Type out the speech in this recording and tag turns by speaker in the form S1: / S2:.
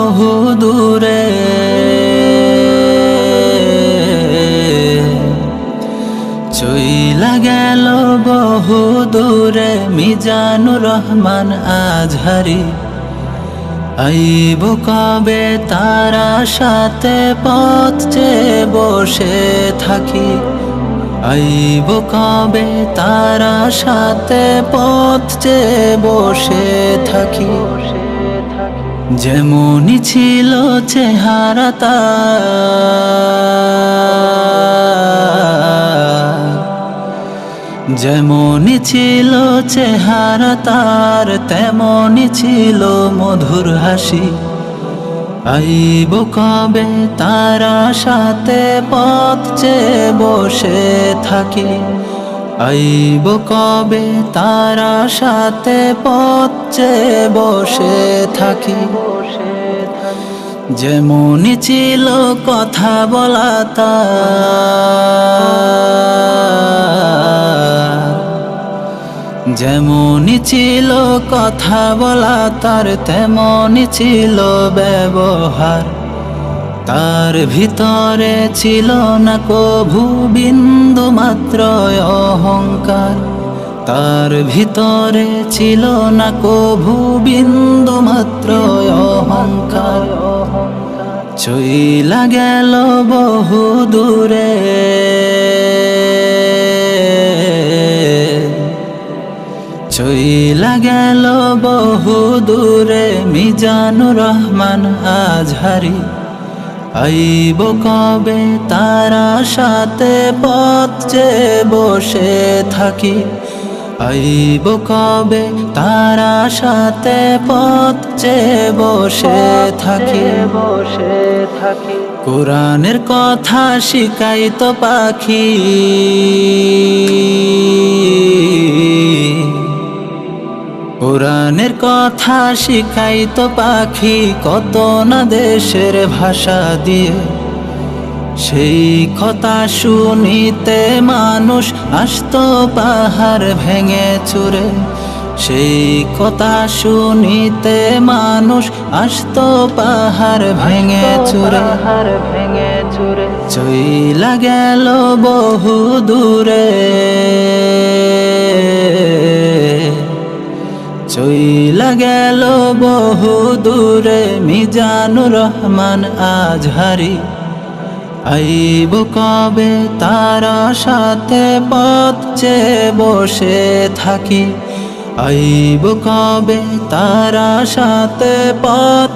S1: বহু দূরে, চইলা গেল বহু দূরে মিজানুর রহমান আজহারি। আইব কবে তারা সাথে পথ চেয়ে বসে থাকি, আইব কবে তারা সাথে পথ চেয়ে বসে থাকি। যেমনই ছিল চেহারা তার, যেমনই ছিল চেহারা তার, তেমনই ছিল মধুর হাসি। আইব কবে তারা সাথে পথ চেয়ে বসে থাকি, আইব কবে তারা সাথে পথ চেয়ে বসে থাকি। যেমনই ছিল কথা বলা তার, যেমনই ছিল কথা বলা তার, তেমনই ছিল ব্যবহার। তার ভিতরে ছিল না কভু বিন্দু মাত্র অহংকার, তার ভিতরে ছিল না কভু বিন্দু মাত্র অহংকার। চইলা গেল বহু দূরে, চইলা গেল বহু দূরে মিজানুর রহমান আজহারি। আইব কবে তারা সাথে পথ চেয়ে বসে থাকি, আইব কবে তারা সাথে পথ চেয়ে বসে থাকি। কোরআনের কথা শিখাইতো পাখি, কোরআনের কথা শিখাইতো পাখি, কত না দেশের ভাষা দিয়ে। সেই কথা শুনিতে মানুষ আসতো পাহাড় ভেঙে চুরে, সেই কথা শুনিতে মানুষ আসতো পাহাড় ভেঙে চুরে। চইলা গেল বহু দূরে, চইলা গেল বহু দূরে মিজানুর রহমান আজহারি। আইব কবে তারা সাথে পথ চেয়ে বসে থাকি, আইব কবে তারা সাথে পথ